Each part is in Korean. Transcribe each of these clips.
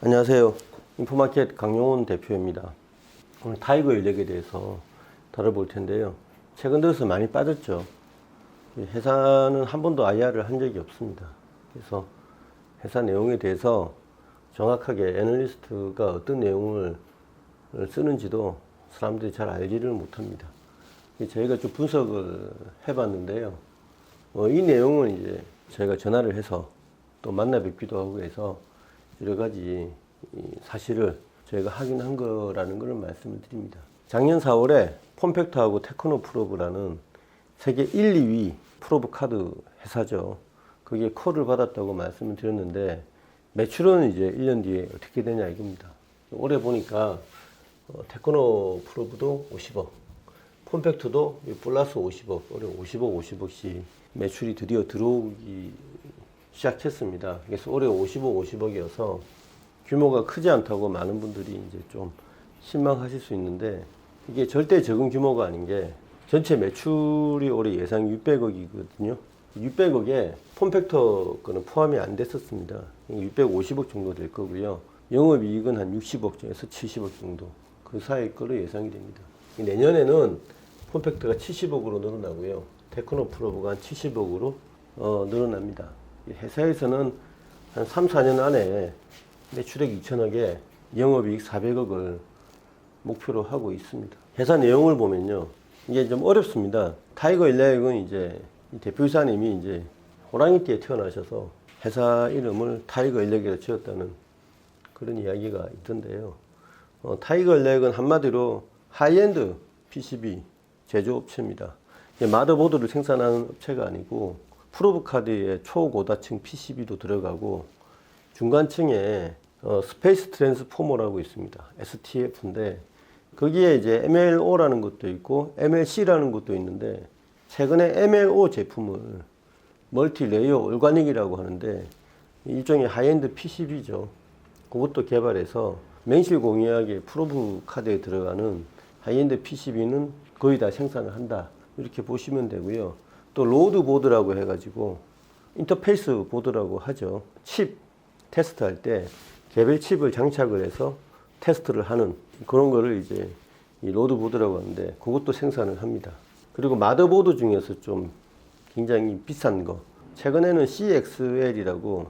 안녕하세요. 인포마켓 강용훈 대표입니다. 오늘 타이거 인력에 대해서 다뤄볼 텐데요. 최근 들어서 많이 빠졌죠. 회사는 한 번도 IR을 한 적이 없습니다. 그래서 회사 내용에 대해서 정확하게 애널리스트가 어떤 내용을 쓰는지도 사람들이 잘 알지를 못합니다. 저희가 좀 분석을 해봤는데요. 이 내용은 이제 저희가 전화를 해서 또 만나 뵙기도 하고 해서 여러 가지 사실을 저희가 확인한 거라는 걸 말씀을 드립니다. 작년 4월에 폼팩트하고 테크노 프로브라는 세계 1, 2위 프로브 카드 회사죠. 거기에 콜을 받았다고 말씀을 드렸는데 매출은 이제 1년 뒤에 어떻게 되냐 이겁니다. 올해 보니까 테크노 프로브도 50억, 폼팩트도 플러스 50억, 올해 50억, 50억씩 매출이 드디어 들어오기 시작했습니다. 그래서 올해 50억, 50억이어서 규모가 크지 않다고 많은 분들이 이제 좀 실망하실 수 있는데 이게 절대 적은 규모가 아닌 게 전체 매출이 올해 예상 600억이거든요. 600억에 폼팩터 거는 포함이 안 됐었습니다. 650억 정도 될 거고요. 영업이익은 한 60억에서 70억 정도 그 사이 거로 예상이 됩니다. 내년에는 폼팩터가 70억으로 늘어나고요. 테크노 프로브가 한 70억으로 늘어납니다. 회사에서는 한 3, 4년 안에 매출액 2천억에 영업이익 400억을 목표로 하고 있습니다. 회사 내용을 보면요. 이게 좀 어렵습니다. 타이거 인력은 이제 대표이사님이 이제 호랑이띠에 태어나셔서 회사 이름을 타이거 인력이라 지었다는 그런 이야기가 있던데요. 타이거 인력은 한마디로 하이엔드 PCB 제조업체입니다. 마더보드를 생산하는 업체가 아니고 프로브 카드에 초고다층 PCB도 들어가고 중간층에 스페이스 트랜스포머라고 있습니다. STF인데 거기에 이제 MLO라는 것도 있고 MLC라는 것도 있는데 최근에 MLO 제품을 멀티레이어 올가닉이라고 하는데 일종의 하이엔드 PCB죠. 그것도 개발해서 맨실 공유하게 프로브 카드에 들어가는 하이엔드 PCB는 거의 다 생산을 한다. 이렇게 보시면 되고요. 또 로드 보드라고 해가지고 인터페이스 보드라고 하죠. 칩 테스트할 때 개별 칩을 장착을 해서 테스트를 하는 그런 거를 이제 이 로드 보드라고 하는데 그것도 생산을 합니다. 그리고 마더보드 중에서 좀 굉장히 비싼 거 최근에는 CXL이라고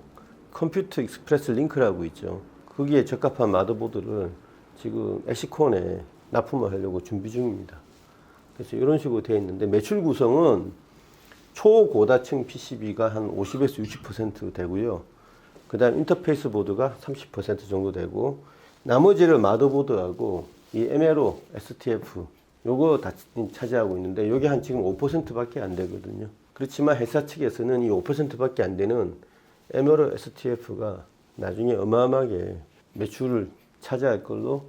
컴퓨터 익스프레스 링크라고 있죠. 거기에 적합한 마더보드를 지금 엑시콘에 납품을 하려고 준비 중입니다. 그래서 이런 식으로 되어 있는데 매출 구성은 초고다층 PCB가 한 50에서 60% 되고요. 그 다음 인터페이스 보드가 30% 정도 되고 나머지를 마더보드하고 이 MLO, STF 요거 다 차지하고 있는데 요게 한 지금 5%밖에 안 되거든요. 그렇지만 회사 측에서는 이 5%밖에 안 되는 MLO, STF가 나중에 어마어마하게 매출을 차지할 걸로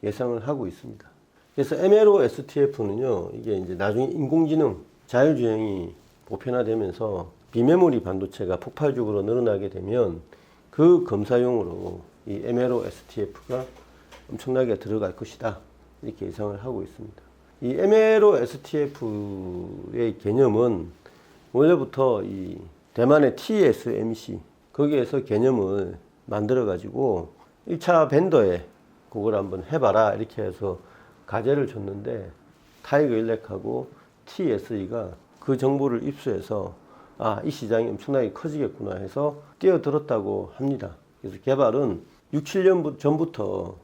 예상을 하고 있습니다. 그래서 MLO, STF는요, 이게 이제 나중에 인공지능, 자율주행이 보편화되면서 비메모리 반도체가 폭발적으로 늘어나게 되면 그 검사용으로 이 MLO, STF가 엄청나게 들어갈 것이다. 이렇게 예상을 하고 있습니다. 이 MLO, STF의 개념은 원래부터 이 대만의 TSMC 거기에서 개념을 만들어 가지고 1차 벤더에 그걸 한번 해봐라 이렇게 해서 과제를 줬는데 타이거 일렉하고 TSE가 그 정보를 입수해서 이 시장이 엄청나게 커지겠구나 해서 뛰어들었다고 합니다. 그래서 개발은 6, 7년 전부터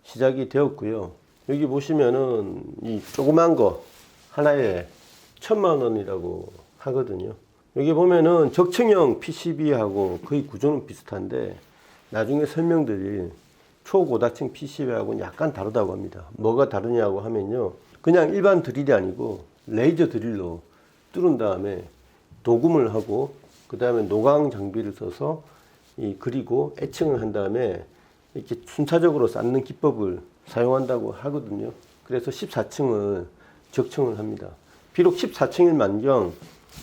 시작이 되었고요. 여기 보시면은 이 조그만 거 하나에 1,000만 원이라고 하거든요. 여기 보면은 적층형 PCB하고 거의 구조는 비슷한데 나중에 설명드릴 초고다층 PCB하고는 약간 다르다고 합니다. 뭐가 다르냐고 하면요. 그냥 일반 드릴이 아니고 레이저 드릴로 뚫은 다음에 도금을 하고 그 다음에 노광 장비를 써서 그리고 애칭을 한 다음에 이렇게 순차적으로 쌓는 기법을 사용한다고 하거든요. 그래서 14층을 적층을 합니다. 비록 14층일만경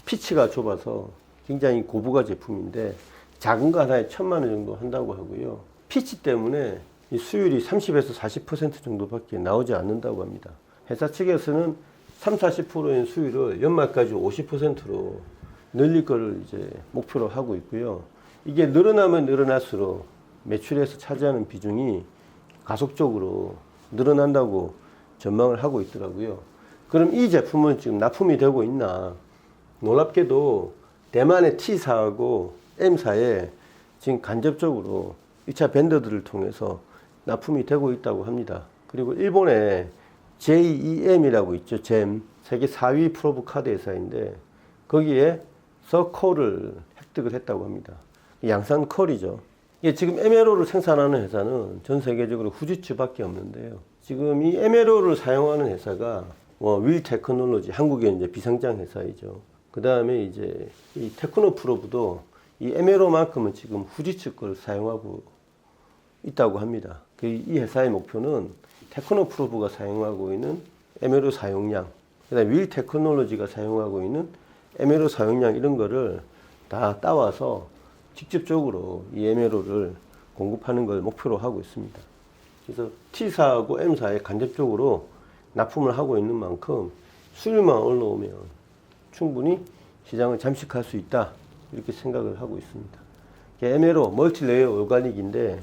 피치가 좁아서 굉장히 고부가 제품인데 작은 거 하나에 1,000만 원 정도 한다고 하고요. 피치 때문에 이 수율이 30에서 40% 정도밖에 나오지 않는다고 합니다. 회사 측에서는 30-40%인 수율을 연말까지 50%로 늘릴 거를 이제 목표로 하고 있고요. 이게 늘어나면 늘어날수록 매출에서 차지하는 비중이 가속적으로 늘어난다고 전망을 하고 있더라고요. 그럼 이 제품은 지금 납품이 되고 있나? 놀랍게도 대만의 T사하고 M사에 지금 간접적으로 2차 벤더들을 통해서 납품이 되고 있다고 합니다. 그리고 일본의 JEM이라고 있죠. 잼. 세계 4위 프로브 카드 회사인데 거기에서 콜을 획득을 했다고 합니다. 양산 콜이죠. 지금 MLO를 생산하는 회사는 전 세계적으로 후지츠밖에 없는데요. 지금 이 MLO를 사용하는 회사가 윌 테크놀로지, 한국의 이제 비상장 회사이죠. 그 다음에 이제 이 테크노 프로브도 이 MLO만큼은 지금 후지츠 걸 사용하고 있다고 합니다. 이 회사의 목표는 테크노 프로브가 사용하고 있는 MLO 사용량, 그다음에 윌 테크놀로지가 사용하고 있는 MLO 사용량 이런 거를 다 따와서 직접적으로 이 MLO를 공급하는 걸 목표로 하고 있습니다. 그래서 T사하고 M사에 간접적으로 납품을 하고 있는 만큼 수율만 올라오면 충분히 시장을 잠식할 수 있다 이렇게 생각을 하고 있습니다. MLO 멀티레이어 오가닉인데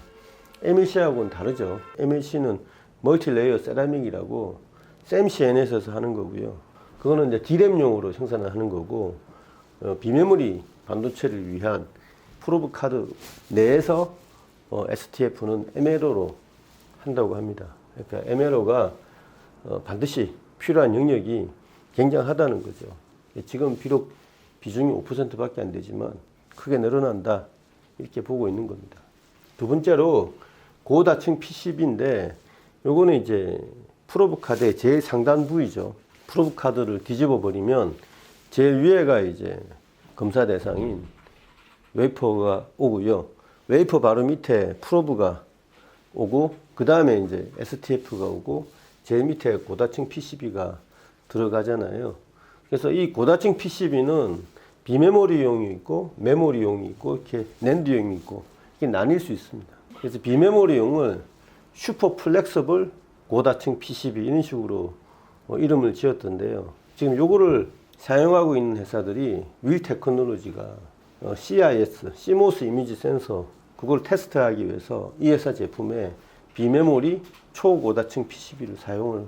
MLC하고는 다르죠. MLC는 멀티레이어 세라믹이라고 샘CNS에서 하는 거고요. 그거는 이제 D램용으로 생산을 하는 거고 비메모리 반도체를 위한 프로브 카드 내에서 STF는 MLO로 한다고 합니다. 그러니까 MLO가 반드시 필요한 영역이 굉장하다는 거죠. 지금 비록 비중이 5%밖에 안 되지만 크게 늘어난다 이렇게 보고 있는 겁니다. 두 번째로 고다층 PCB인데 요거는 이제 프로브 카드의 제일 상단 부위죠. 프로브 카드를 뒤집어 버리면 제일 위에가 이제 검사 대상인 웨이퍼가 오고요. 웨이퍼 바로 밑에 프로브가 오고 그 다음에 이제 STF가 오고 제일 밑에 고다층 PCB가 들어가잖아요. 그래서 이 고다층 PCB는 비메모리용이 있고 메모리용이 있고 이렇게 낸드용이 있고 이렇게 나뉠 수 있습니다. 그래서 비메모리용을 슈퍼 플렉서블 고다층 PCB 이런 식으로 이름을 지었던데요. 지금 요거를 사용하고 있는 회사들이 윌 테크놀로지가 CIS, CMOS 이미지 센서 그걸 테스트하기 위해서 이 회사 제품에 비메모리 초고다층 PCB를 사용을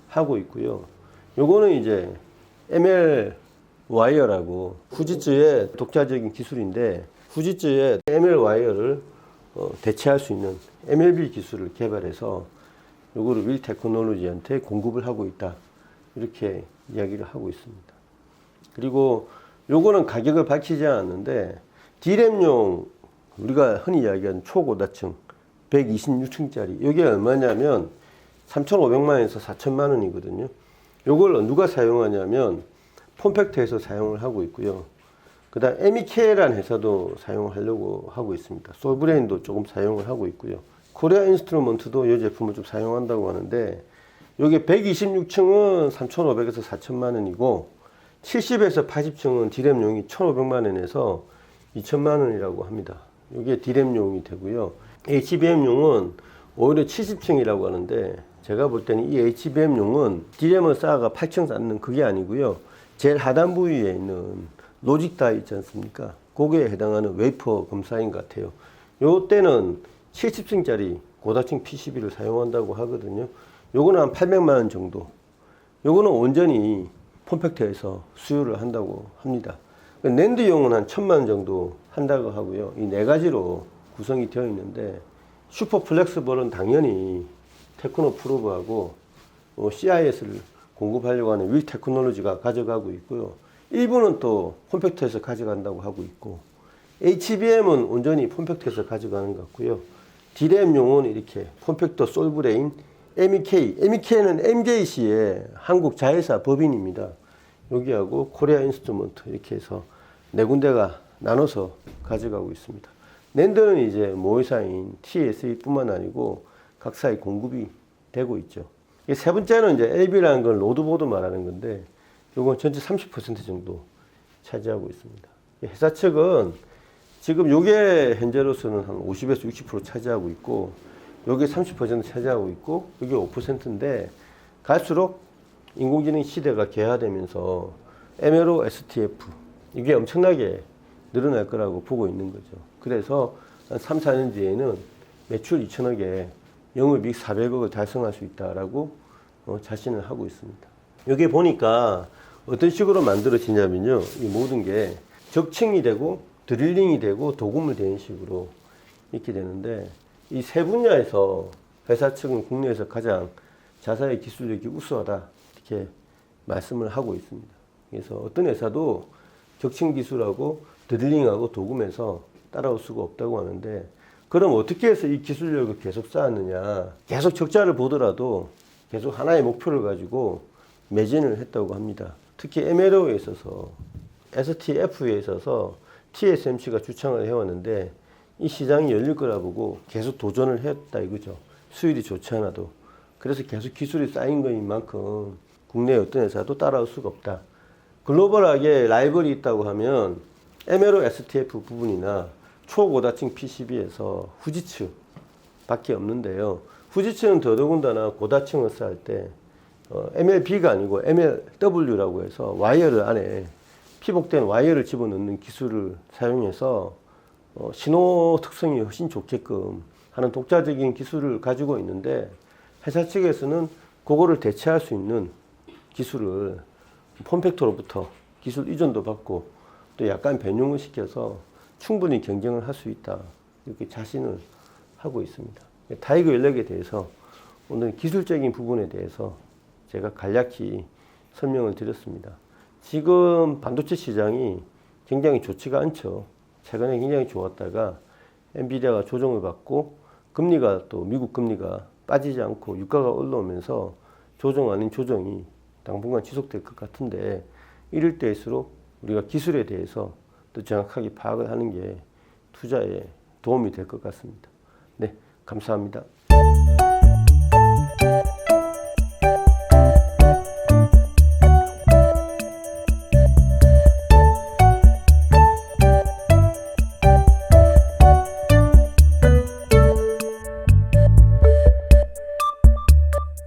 하고 있고요. 요거는 이제 ML 와이어라고 후지츠의 독자적인 기술인데 후지츠의 ML 와이어를 대체할 수 있는 MLB 기술을 개발해서 요거를 윌 테크놀로지한테 공급을 하고 있다 이렇게 이야기를 하고 있습니다. 그리고 요거는 가격을 밝히지 않았는데 D램용 우리가 흔히 이야기하는 초고다층 126층짜리 이게 얼마냐면 3,500만원에서 4,000만원이거든요. 요걸 누가 사용하냐면 폼팩트에서 사용을 하고 있고요. 그 다음 MEK라는 회사도 사용을 하려고 하고 있습니다. 솔브레인도 조금 사용을 하고 있고요. 코리아 인스트루먼트도 이 제품을 좀 사용한다고 하는데 요게 126층은 3,500에서 4,000만원이고 70에서 80층은 D램용이 1,500만원에서 2,000만원이라고 합니다. 이게 D램용이 되고요. HBM용은 오히려 70층이라고 하는데 제가 볼 때는 이 HBM용은 D램을 쌓아가 8층 쌓는 그게 아니고요. 제일 하단 부위에 있는 로직 다이 있지 않습니까? 거기에 해당하는 웨이퍼 검사인 것 같아요. 요 때는 70층짜리 고다층 PCB를 사용한다고 하거든요. 요거는 한 800만원 정도. 요거는 온전히 폼팩트에서 수요를 한다고 합니다. 낸드용은 한 1,000만원 정도 한다고 하고요. 이 네 가지로 구성이 되어 있는데 슈퍼 플렉스볼은 당연히 테크노 프로브하고 CIS를 공급하려고 하는 윌 테크놀로지가 가져가고 있고요. 일부는 또 폼팩트에서 가져간다고 하고 있고 HBM은 온전히 폼팩트에서 가져가는 것 같고요. D램용은 이렇게 폼팩터 솔브레인 MEK는 MJC의 한국 자회사 법인입니다. 여기하고 코리아 인스트루먼트 이렇게 해서 네 군데가 나눠서 가져가고 있습니다. 낸드는 이제 모회사인 TSA뿐만 아니고 각사의 공급이 되고 있죠. 세 번째는 이제 LB라는 건 로드보드 말하는 건데 이건 전체 30% 정도 차지하고 있습니다. 회사 측은 지금 요게 현재로서는 한 50에서 60% 차지하고 있고 요게 30% 차지하고 있고 이게 5%인데 갈수록 인공지능 시대가 개화되면서 MLO, STF 이게 엄청나게 늘어날 거라고 보고 있는 거죠. 그래서 한 3, 4년 뒤에는 매출 2천억에 영업이익 400억을 달성할 수 있다라고 자신을 하고 있습니다. 여기 보니까 어떤 식으로 만들어지냐면요. 이 모든 게 적층이 되고 드릴링이 되고 도금을 되는 식으로 이렇게 되는데 이 세 분야에서 회사 측은 국내에서 가장 자사의 기술력이 우수하다 이렇게 말씀을 하고 있습니다. 그래서 어떤 회사도 적층 기술하고 드릴링하고 도금에서 따라올 수가 없다고 하는데 그럼 어떻게 해서 이 기술력을 계속 쌓았느냐. 계속 적자를 보더라도 계속 하나의 목표를 가지고 매진을 했다고 합니다. 특히 MLO에 있어서 STF에 있어서 TSMC가 주창을 해왔는데 이 시장이 열릴 거라 보고 계속 도전을 했다 이거죠. 수율이 좋지 않아도. 그래서 계속 기술이 쌓인 거인 만큼 국내 어떤 회사도 따라올 수가 없다. 글로벌하게 라이벌이 있다고 하면 MLO STF 부분이나 초고다층 PCB에서 후지츠 밖에 없는데요. 후지츠는 더더군다나 고다층을 쌓을 때 MLB가 아니고 MLW라고 해서 와이어를 안에 피복된 와이어를 집어넣는 기술을 사용해서 신호 특성이 훨씬 좋게끔 하는 독자적인 기술을 가지고 있는데 회사 측에서는 그거를 대체할 수 있는 기술을 폼팩터로부터 기술 이전도 받고 또 약간 변형을 시켜서 충분히 경쟁을 할 수 있다 이렇게 자신을 하고 있습니다. 타이거 연력에 대해서 오늘 기술적인 부분에 대해서 제가 간략히 설명을 드렸습니다. 지금 반도체 시장이 굉장히 좋지가 않죠. 최근에 굉장히 좋았다가 엔비디아가 조정을 받고 금리가 또 미국 금리가 빠지지 않고 유가가 올라오면서 조정 아닌 조정이 당분간 지속될 것 같은데 이럴 때일수록 우리가 기술에 대해서 또 정확하게 파악을 하는 게 투자에 도움이 될 것 같습니다. 네, 감사합니다.